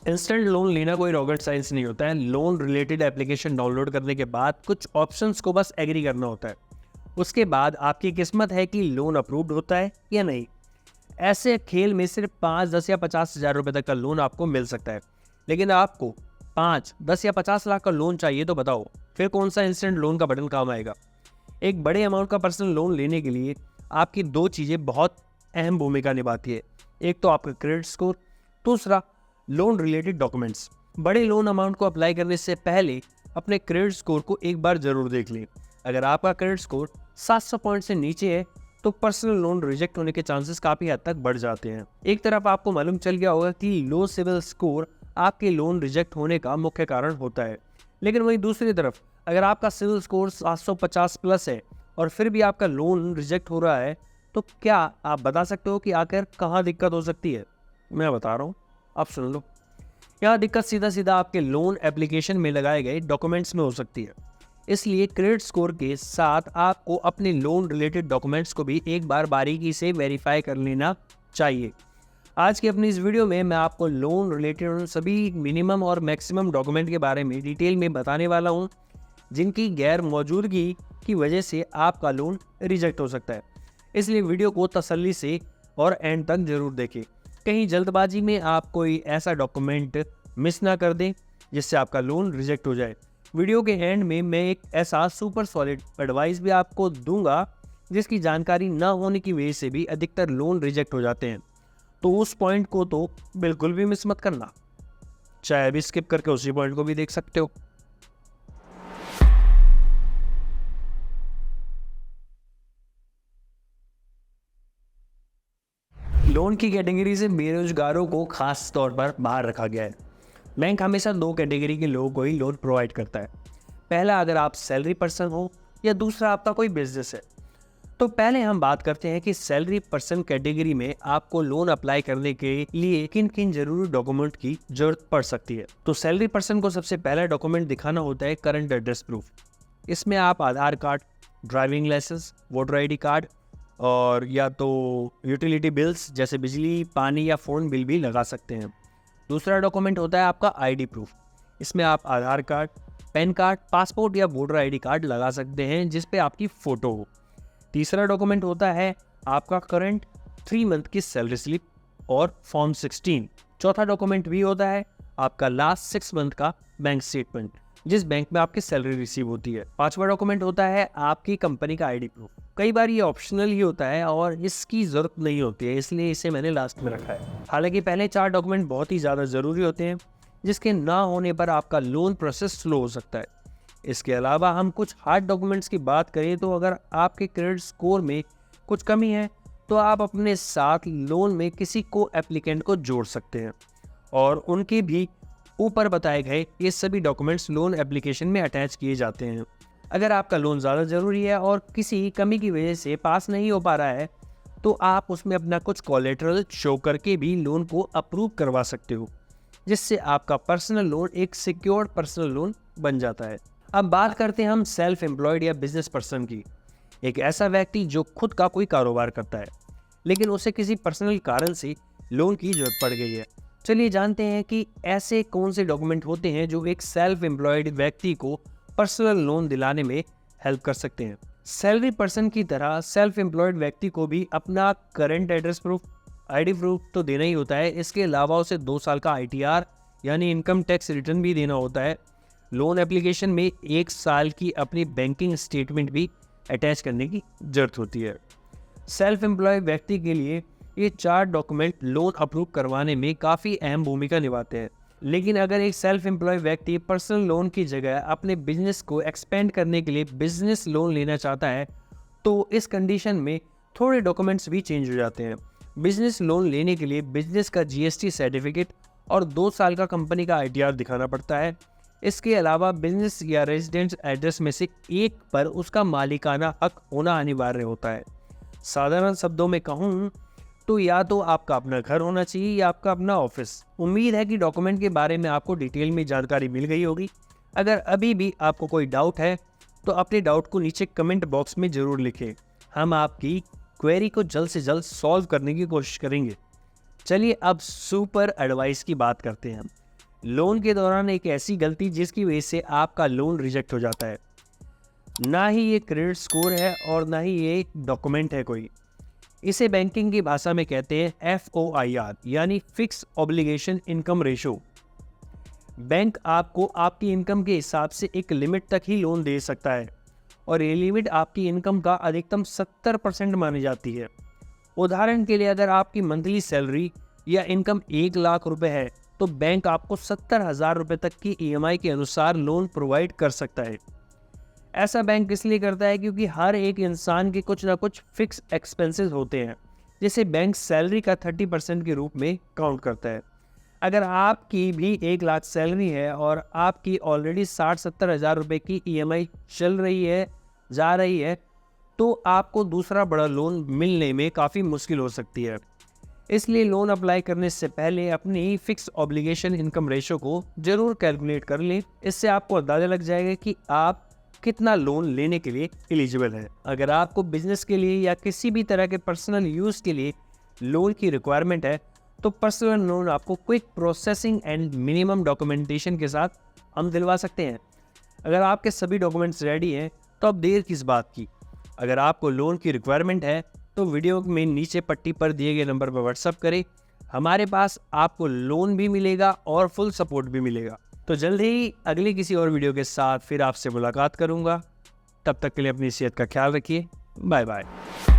Instant loan लेना कोई rocket science नहीं होता है। लोन रिलेटेड एप्लीकेशन डाउनलोड करने के बाद कुछ ऑप्शंस को बस एग्री करना होता है। उसके बाद आपकी किस्मत है कि लोन अप्रूव्ड होता है या नहीं। ऐसे खेल में सिर्फ 5, 10 या 50 हज़ार रुपये तक का लोन आपको मिल सकता है। लेकिन आपको 5, 10 या 50 लाख का लोन चाहिए तो बताओ फिर कौन सा इंस्टेंट लोन का बटन काम आएगा। एक बड़े अमाउंट का पर्सनल लोन लेने के लिए आपकी दो चीज़ें बहुत अहम भूमिका निभाती है। एक तो आपका क्रेडिट स्कोर, दूसरा लोन रिलेटेड डॉक्यूमेंट्स। बड़े लोन अमाउंट को अप्लाई करने से पहले अपने क्रेडिट स्कोर को एक बार जरूर देख लें। अगर आपका क्रेडिट स्कोर 700 पॉइंट से नीचे है तो पर्सनल लोन रिजेक्ट होने के चांसेस काफ़ी हद तक बढ़ जाते हैं। एक तरफ आपको मालूम चल गया होगा कि लो सिविल स्कोर आपके लोन रिजेक्ट होने का मुख्य कारण होता है, लेकिन वहीं दूसरी तरफ अगर आपका सिविल स्कोर 750 प्लस है और फिर भी आपका लोन रिजेक्ट हो रहा है तो क्या आप बता सकते हो कि आखिर कहाँ दिक्कत हो सकती है? मैं बता रहा हूँ, आप सुन लो। यहाँ दिक्कत सीधा सीधा आपके लोन एप्लीकेशन में लगाए गए डॉक्यूमेंट्स में हो सकती है। इसलिए क्रेडिट स्कोर के साथ आपको अपने लोन रिलेटेड डॉक्यूमेंट्स को भी एक बार बारीकी से वेरीफाई कर लेना चाहिए। आज की अपनी इस वीडियो में मैं आपको लोन रिलेटेड सभी मिनिमम और मैक्सिमम डॉक्यूमेंट के बारे में डिटेल में बताने वाला हूँ, जिनकी गैर मौजूदगी की वजह से आपका लोन रिजेक्ट हो सकता है। इसलिए वीडियो को तसल्ली से और एंड तक जरूर देखें। कहीं जल्दबाजी में आप कोई ऐसा डॉक्यूमेंट मिस ना कर दें जिससे आपका लोन रिजेक्ट हो जाए। वीडियो के एंड में मैं एक ऐसा सुपर सॉलिड एडवाइस भी आपको दूंगा जिसकी जानकारी ना होने की वजह से भी अधिकतर लोन रिजेक्ट हो जाते हैं। तो उस पॉइंट को तो बिल्कुल भी मिस मत करना, चाहे अभी स्किप करके उसी पॉइंट को भी देख सकते हो। लोन की कैटेगरी से बेरोजगारों को खास तौर पर बाहर रखा गया है। बैंक हमेशा दो कैटेगरी के लोगों को ही लोन प्रोवाइड करता है। पहला अगर आप सैलरी पर्सन हो या दूसरा आपका कोई बिजनेस है। तो पहले हम बात करते हैं कि सैलरी पर्सन कैटेगरी में आपको लोन अप्लाई करने के लिए किन किन जरूरी डॉक्यूमेंट की जरूरत पड़ सकती है। तो सैलरी पर्सन को सबसे पहला डॉक्यूमेंट दिखाना होता है करंट एड्रेस प्रूफ। इसमें आप Aadhaar card, driving licence, voter ID card और या तो यूटिलिटी बिल्स जैसे बिजली, पानी या फ़ोन बिल भी लगा सकते हैं। दूसरा डॉक्यूमेंट होता है आपका ID प्रूफ। इसमें आप Aadhaar card, pan card, passport या वोटर ID कार्ड लगा सकते हैं जिस पे आपकी फ़ोटो हो। तीसरा डॉक्यूमेंट होता है आपका करंट 3 मंथ की सैलरी स्लिप और फॉर्म 16। चौथा डॉक्यूमेंट भी होता है आपका लास्ट 6 मंथ का बैंक स्टेटमेंट जिस बैंक में आपकी सैलरी रिसीव होती है। पांचवा डॉक्यूमेंट होता है आपकी कंपनी का ID प्रूफ। कई बार ये ऑप्शनल ही होता है और इसकी ज़रूरत नहीं होती है, इसलिए इसे मैंने लास्ट में रखा है। हालांकि पहले 4 डॉक्यूमेंट बहुत ही ज़्यादा ज़रूरी होते हैं जिसके ना होने पर आपका लोन प्रोसेस स्लो हो सकता है। इसके अलावा हम कुछ हार्ड डॉक्यूमेंट्स की बात करें तो अगर आपके क्रेडिट स्कोर में कुछ कमी है तो आप अपने साथ लोन में किसी को एप्लीकेंट को जोड़ सकते हैं और उनके भी ऊपर बताए गए ये सभी डॉक्यूमेंट्स लोन एप्लीकेशन में अटैच किए जाते हैं। अगर आपका लोन ज़्यादा ज़रूरी है और किसी कमी की वजह से पास नहीं हो पा रहा है तो आप उसमें अपना कुछ कोलेटरल शो करके भी लोन को अप्रूव करवा सकते हो, जिससे आपका पर्सनल लोन एक सिक्योर्ड पर्सनल लोन बन जाता है। अब बात करते हैं हम सेल्फ एम्प्लॉयड या बिजनेस पर्सन की। एक ऐसा व्यक्ति जो खुद का कोई कारोबार करता है लेकिन उसे किसी पर्सनल कारण से लोन की जरूरत पड़ गई है। चलिए जानते हैं कि ऐसे कौन से डॉक्यूमेंट होते हैं जो एक सेल्फ एम्प्लॉयड व्यक्ति को पर्सनल लोन दिलाने में हेल्प कर सकते हैं। सैलरी पर्सन की तरह सेल्फ एम्प्लॉयड व्यक्ति को भी अपना current address proof, ID proof तो देना ही होता है। इसके अलावा उसे 2 साल का ITR यानी इनकम टैक्स रिटर्न भी देना होता है। लोन एप्लीकेशन में 1 साल की अपनी बैंकिंग स्टेटमेंट भी अटैच करने की जरूरत होती है। सेल्फ एम्प्लॉय व्यक्ति के लिए ये 4 डॉक्यूमेंट लोन अप्रूव करवाने में काफ़ी अहम भूमिका निभाते हैं। लेकिन अगर एक सेल्फ एम्प्लॉय व्यक्ति पर्सनल लोन की जगह अपने बिजनेस को एक्सपेंड करने के लिए बिजनेस लोन लेना चाहता है तो इस कंडीशन में थोड़े डॉक्यूमेंट्स भी चेंज हो जाते हैं। बिजनेस लोन लेने के लिए बिजनेस का GST सर्टिफिकेट और 2 साल का कंपनी का ITR दिखाना पड़ता है। इसके अलावा बिजनेस या रेजिडेंस एड्रेस में से एक पर उसका मालिकाना हक होना अनिवार्य होता है। साधारण शब्दों में कहूँ तो या तो आपका अपना घर होना चाहिए या आपका अपना ऑफिस। उम्मीद है कि डॉक्यूमेंट के बारे में आपको डिटेल में जानकारी मिल गई होगी। अगर अभी भी आपको कोई डाउट है तो अपने डाउट को नीचे कमेंट बॉक्स में ज़रूर लिखें। हम आपकी क्वेरी को जल्द से जल्द सॉल्व करने की कोशिश करेंगे। चलिए अब सुपर एडवाइस की बात करते हैं। लोन के दौरान एक ऐसी गलती जिसकी वजह से आपका लोन रिजेक्ट हो जाता है। ना ही ये क्रेडिट स्कोर है और ना ही ये डॉक्यूमेंट है कोई। इसे बैंकिंग की भाषा में कहते हैं FOIR, यानी fix obligation income ratio. Bank आपको आपकी इनकम के हिसाब से एक लिमिट तक ही लोन दे सकता है और ये लिमिट आपकी इनकम का अधिकतम 70% मानी जाती है। उदाहरण के लिए अगर आपकी मंथली सैलरी या इनकम 1 लाख रुपए है तो बैंक आपको 70,000 रुपये तक की EMI के अनुसार लोन प्रोवाइड कर सकता है। ऐसा बैंक इसलिए करता है क्योंकि हर एक इंसान के कुछ ना कुछ फिक्स एक्सपेंसेस होते हैं, जिसे बैंक सैलरी का 30% के रूप में काउंट करता है। अगर आपकी भी 1 लाख सैलरी है और आपकी ऑलरेडी 60-70 हज़ार रुपये की EMI चल रही है जा रही है तो आपको दूसरा बड़ा लोन मिलने में काफ़ी मुश्किल हो सकती है। इसलिए लोन अप्लाई करने से पहले अपनी फिक्स ऑब्लिगेशन इनकम रेशो को ज़रूर कैलकुलेट कर लें। इससे आपको अंदाज़ा लग जाएगा कि आप कितना लोन लेने के लिए एलिजिबल है। अगर आपको बिजनेस के लिए या किसी भी तरह के पर्सनल यूज़ के लिए लोन की रिक्वायरमेंट है तो पर्सनल लोन आपको quick processing and minimum documentation के साथ हम दिलवा सकते हैं। अगर आपके सभी डॉक्यूमेंट्स रेडी हैं तो अब देर किस बात की। अगर आपको लोन की रिक्वायरमेंट है तो वीडियो में नीचे पट्टी पर दिए गए नंबर पर व्हाट्सअप करें। हमारे पास आपको लोन भी मिलेगा और फुल सपोर्ट भी मिलेगा। तो जल्द ही अगली किसी और वीडियो के साथ फिर आपसे मुलाकात करूंगा। तब तक के लिए अपनी सेहत का ख्याल रखिए। Bye bye.